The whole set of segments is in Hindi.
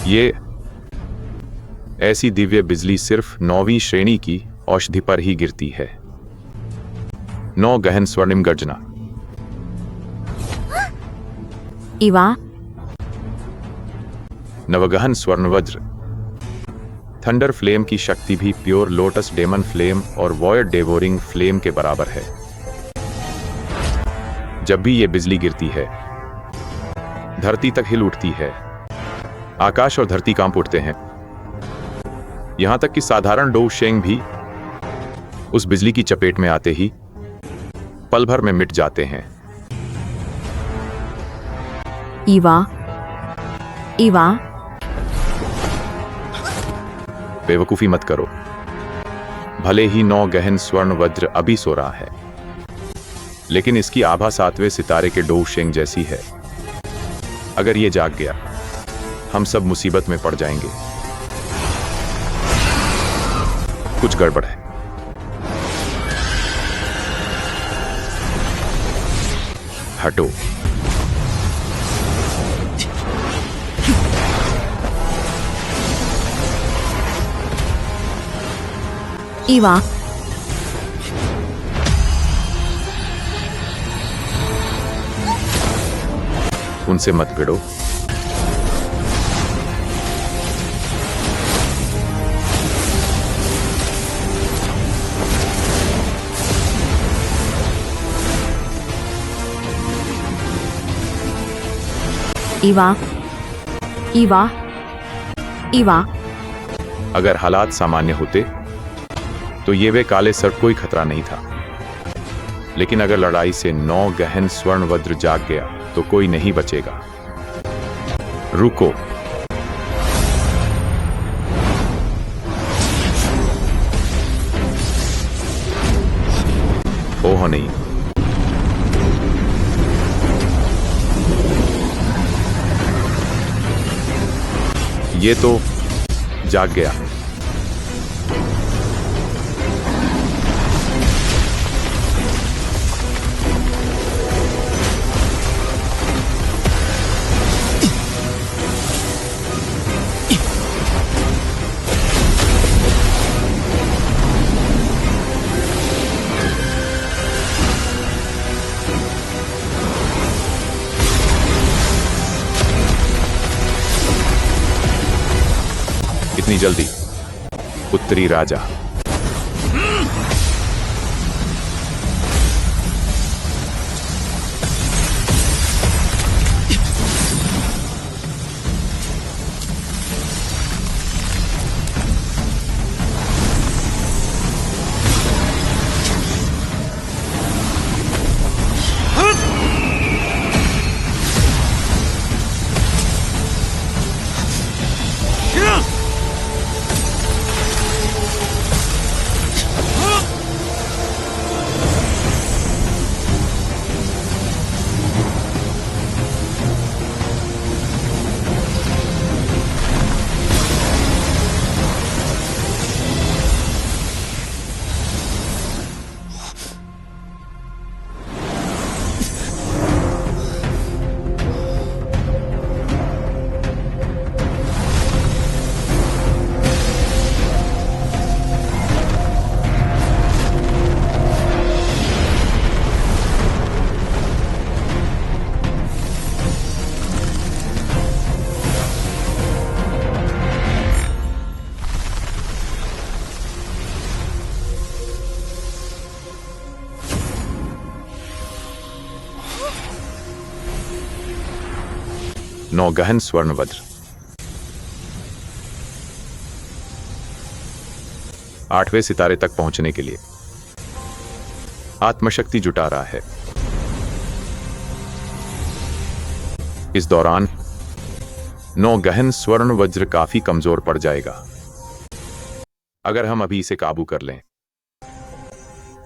ये ऐसी दिव्य बिजली सिर्फ 9वीं श्रेणी की औषधि पर ही गिरती है। 9 गहन स्वर्णिम गर्जना। इवा, नवगहन स्वर्ण वज्र। थंडर फ्लेम की शक्ति भी प्योर लोटस डेमन फ्लेम और वॉयड डेवोरिंग फ्लेम के बराबर है। जब भी यह बिजली गिरती है, धरती तक हिल उठती है, आकाश और धरती कांप उठते हैं। यहां तक कि साधारण डोउ शेंग भी उस बिजली की चपेट में आते ही पल भर में मिट जाते हैं। इवा, इवा, बेवकूफी मत करो। भले ही 9 गहन स्वर्ण वज्र अभी सो रहा है, लेकिन इसकी आभा 7वें सितारे के डोउ शेंग जैसी है। अगर ये जाग गया, हम सब मुसीबत में पड़ जाएंगे। कुछ गड़बड़ है। हटो। इवा, उनसे मत भिड़ो। इवा, इवा, इवा। अगर हालात सामान्य होते तो ये वे काले सर्प कोई खतरा नहीं था, लेकिन अगर लड़ाई से 9 गहन स्वर्ण वज्र जाग गया तो कोई नहीं बचेगा। रुको। ओह नहीं, ये तो जाग गया। इतनी जल्दी? उत्तरी राजा। नौ गहन स्वर्ण वज्र। 8वें सितारे तक पहुंचने के लिए आत्मशक्ति जुटा रहा है। इस दौरान 9 गहन स्वर्ण वज्र काफी कमजोर पड़ जाएगा। अगर हम अभी इसे काबू कर लें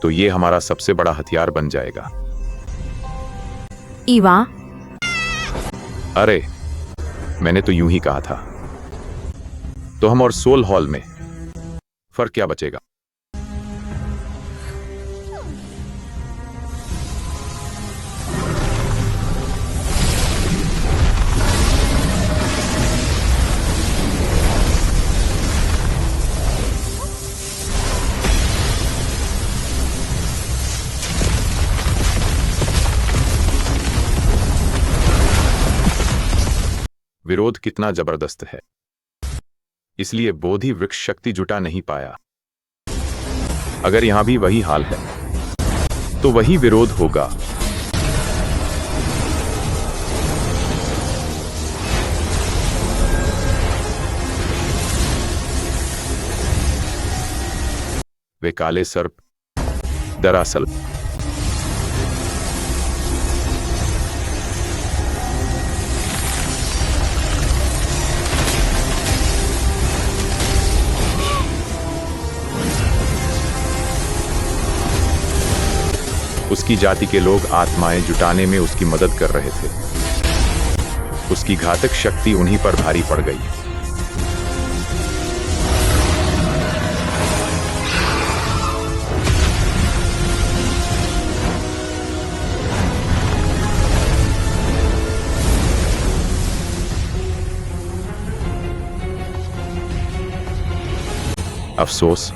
तो ये हमारा सबसे बड़ा हथियार बन जाएगा। इवा, अरे मैंने तो यूं ही कहा था। तो हम और सोल हॉल में फर्क क्या बचेगा? विरोध कितना जबरदस्त है। इसलिए बोधि वृक्ष शक्ति जुटा नहीं पाया। अगर यहां भी वही हाल है तो वही विरोध होगा। वे काले सर्प दरअसल उसकी जाति के लोग आत्माएं जुटाने में उसकी मदद कर रहे थे। उसकी घातक शक्ति उन्हीं पर भारी पड़ गई। अफसोस,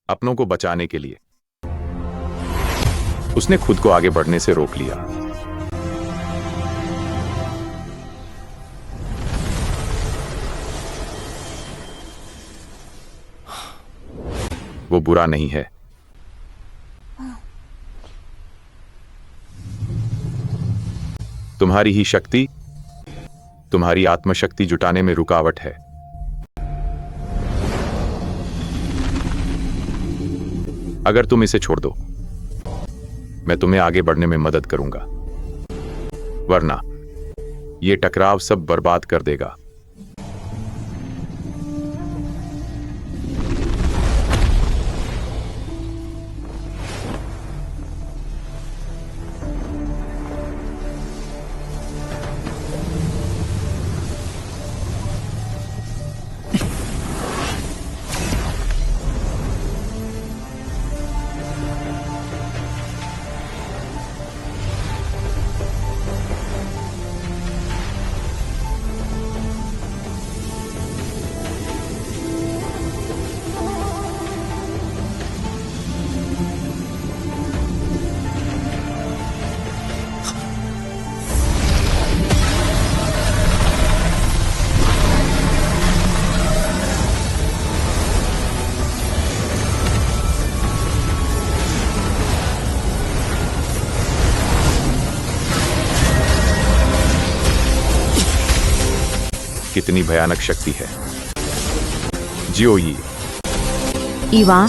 अपनों को बचाने के लिए उसने खुद को आगे बढ़ने से रोक लिया। वो बुरा नहीं है। तुम्हारी ही शक्ति, तुम्हारी आत्मशक्ति जुटाने में रुकावट है। अगर तुम इसे छोड़ दो, मैं तुम्हें आगे बढ़ने में मदद करूंगा, वरना यह टकराव सब बर्बाद कर देगा। कितनी भयानक शक्ति है। जियो यी। ईवा,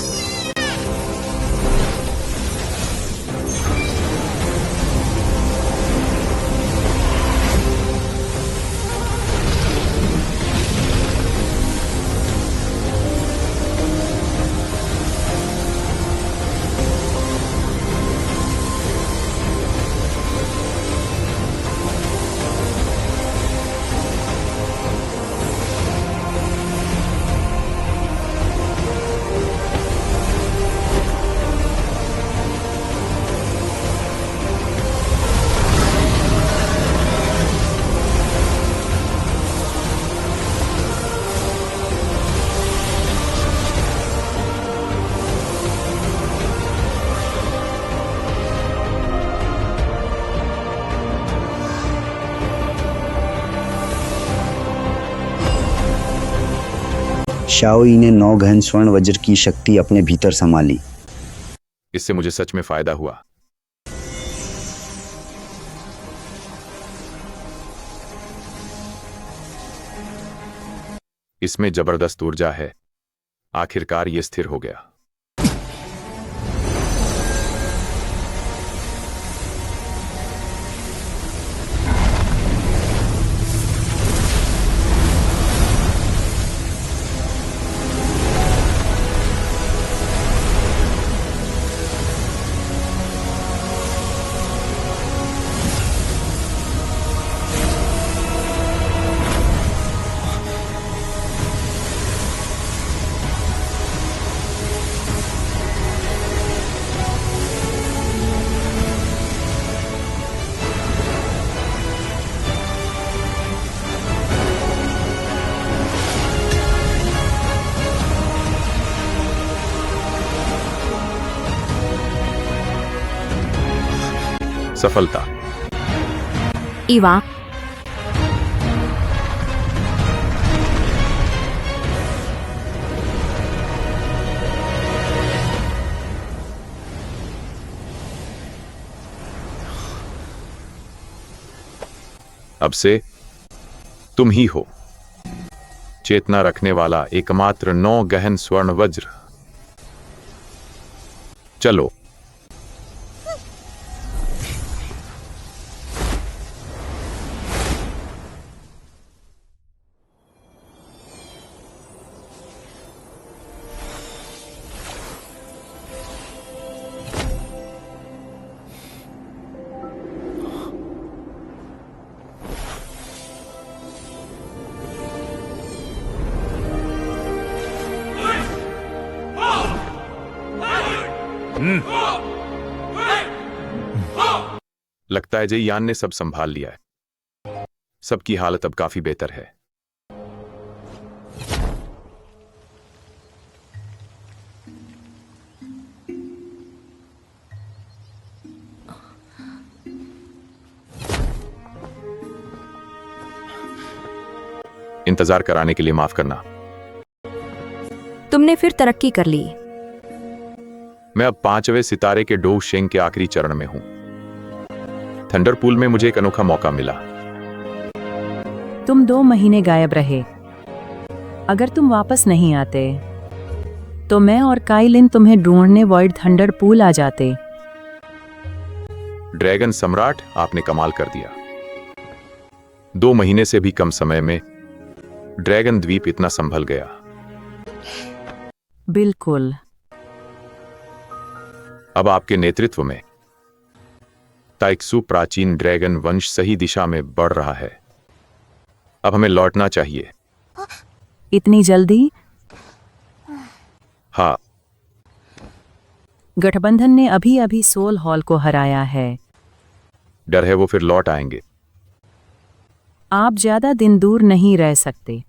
शाओई ने 9 गहन स्वर्ण वज्र की शक्ति अपने भीतर संभाली। इससे मुझे सच में फायदा हुआ। इसमें जबरदस्त ऊर्जा है। आखिरकार यह स्थिर हो गया। सफलता। ईवा, अब से तुम ही हो चेतना रखने वाला एकमात्र 9 गहन स्वर्ण वज्र। चलो। लगता है जययान ने सब संभाल लिया है। सबकी हालत अब काफी बेहतर है। इंतजार कराने के लिए माफ करना। तुमने फिर तरक्की कर ली। मैं अब 5वें सितारे के डोउ शेंग के आखिरी चरण में हूं। थंडरपूल में मुझे एक अनोखा मौका मिला। तुम 2 महीने गायब रहे। अगर तुम वापस नहीं आते तो मैं और काइलिन तुम्हें ढूंढने वॉइड थंडरपूल आ जाते। ड्रैगन सम्राट, आपने कमाल कर दिया। 2 महीने से भी कम समय में ड्रैगन द्वीप इतना संभल गया। बिल्कुल। अब आपके नेतृत्व में ताइक्सू प्राचीन ड्रैगन वंश सही दिशा में बढ़ रहा है। अब हमें लौटना चाहिए। इतनी जल्दी? हाँ। गठबंधन ने अभी अभी सोल हॉल को हराया है। डर है वो फिर लौट आएंगे। आप ज्यादा दिन दूर नहीं रह सकते।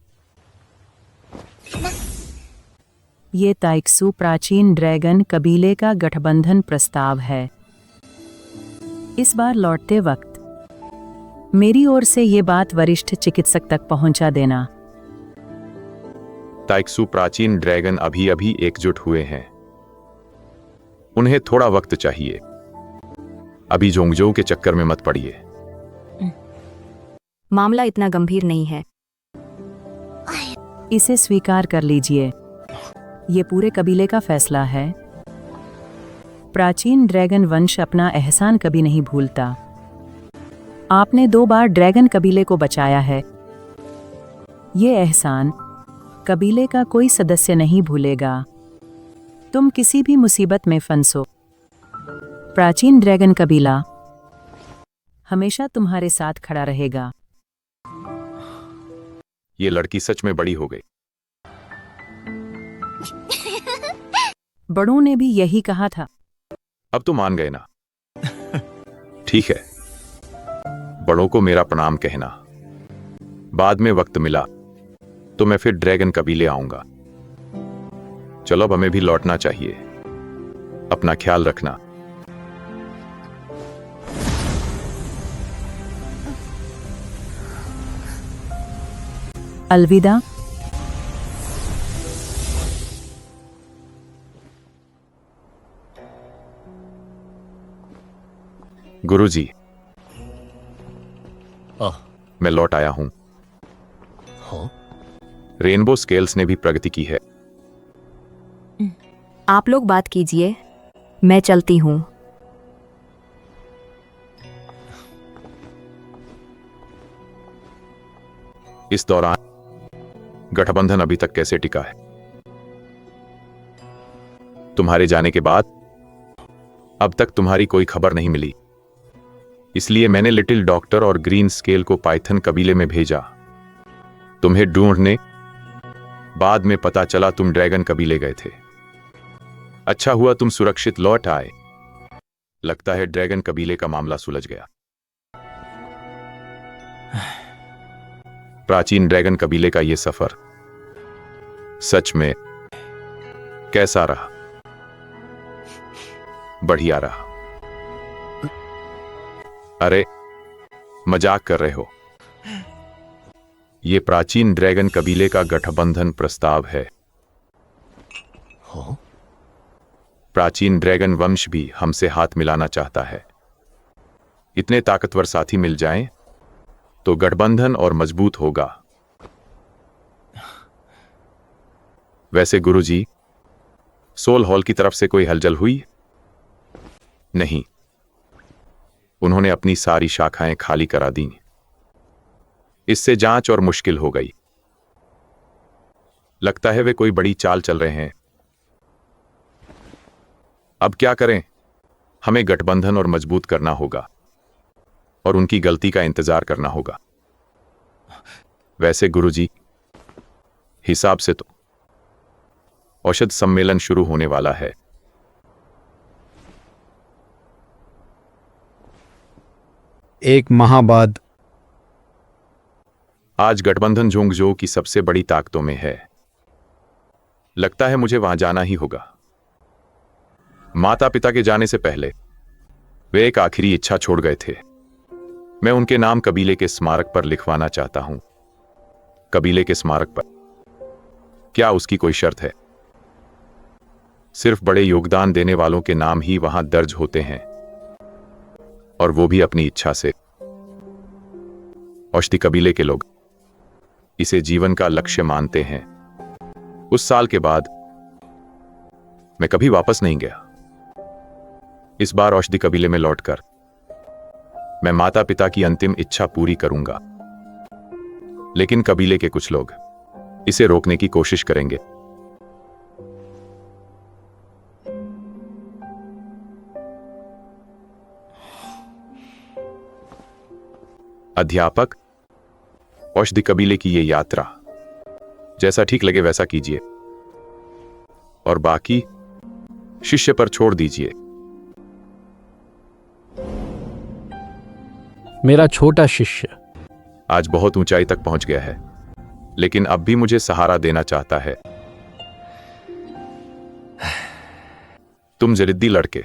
ये ताइक्सू प्राचीन ड्रैगन कबीले का गठबंधन प्रस्ताव है। इस बार लौटते वक्त मेरी ओर से ये बात वरिष्ठ चिकित्सक तक पहुंचा देना। ताइक्सू प्राचीन ड्रैगन अभी अभी एकजुट हुए हैं। उन्हें थोड़ा वक्त चाहिए। अभी जोंगजों के चक्कर में मत पड़िए। मामला इतना गंभीर नहीं है। इसे स्वीकार कर लीजिए। ये पूरे कबीले का फैसला है। प्राचीन ड्रैगन वंश अपना एहसान कभी नहीं भूलता। आपने 2 बार ड्रैगन कबीले को बचाया है। ये एहसान कबीले का कोई सदस्य नहीं भूलेगा। तुम किसी भी मुसीबत में फंसो, प्राचीन ड्रैगन कबीला हमेशा तुम्हारे साथ खड़ा रहेगा। ये लड़की सच में बड़ी हो गई। बड़ों ने भी यही कहा था। अब तो मान गए ना? ठीक है, बड़ों को मेरा प्रणाम कहना। बाद में वक्त मिला तो मैं फिर ड्रैगन कबीले आऊंगा। चलो, अब हमें भी लौटना चाहिए। अपना ख्याल रखना। अलविदा। गुरुजी, आह, मैं लौट आया हूं। हाँ? रेनबो स्केल्स ने भी प्रगति की है। आप लोग बात कीजिए, मैं चलती हूं। इस दौरान गठबंधन अभी तक कैसे टिका है? तुम्हारे जाने के बाद अब तक तुम्हारी कोई खबर नहीं मिली। इसलिए मैंने लिटिल डॉक्टर और ग्रीन स्केल को पाइथन कबीले में भेजा तुम्हें ढूंढने। बाद में पता चला तुम ड्रैगन कबीले गए थे। अच्छा हुआ तुम सुरक्षित लौट आए। लगता है ड्रैगन कबीले का मामला सुलझ गया। प्राचीन ड्रैगन कबीले का यह सफर सच में कैसा रहा? बढ़िया रहा। अरे, मजाक कर रहे हो? यह प्राचीन ड्रैगन कबीले का गठबंधन प्रस्ताव है। हाँ? प्राचीन ड्रैगन वंश भी हमसे हाथ मिलाना चाहता है। इतने ताकतवर साथी मिल जाएं तो गठबंधन और मजबूत होगा। वैसे गुरुजी, सोल हॉल की तरफ से कोई हलचल हुई? नहीं, उन्होंने अपनी सारी शाखाएं खाली करा दी। इससे जांच और मुश्किल हो गई। लगता है वे कोई बड़ी चाल चल रहे हैं। अब क्या करें? हमें गठबंधन और मजबूत करना होगा और उनकी गलती का इंतजार करना होगा। वैसे गुरुजी, हिसाब से तो औषध सम्मेलन शुरू होने वाला है। एक माह बाद आज गठबंधन जोंगजो की सबसे बड़ी ताकतों में है। लगता है मुझे वहां जाना ही होगा। माता पिता के जाने से पहले वे एक आखिरी इच्छा छोड़ गए थे। मैं उनके नाम कबीले के स्मारक पर लिखवाना चाहता हूं। कबीले के स्मारक पर। क्या उसकी कोई शर्त है? सिर्फ बड़े योगदान देने वालों के नाम ही वहां दर्ज होते हैं, और वो भी अपनी इच्छा से। औषधि कबीले के लोग इसे जीवन का लक्ष्य मानते हैं। उस साल के बाद मैं कभी वापस नहीं गया। इस बार औषधि कबीले में लौटकर मैं माता पिता की अंतिम इच्छा पूरी करूंगा। लेकिन कबीले के कुछ लोग इसे रोकने की कोशिश करेंगे। अध्यापक, औषधि कबीले की ये यात्रा जैसा ठीक लगे वैसा कीजिए, और बाकी शिष्य पर छोड़ दीजिए। मेरा छोटा शिष्य आज बहुत ऊंचाई तक पहुंच गया है, लेकिन अब भी मुझे सहारा देना चाहता है। तुम जरिद्दी लड़के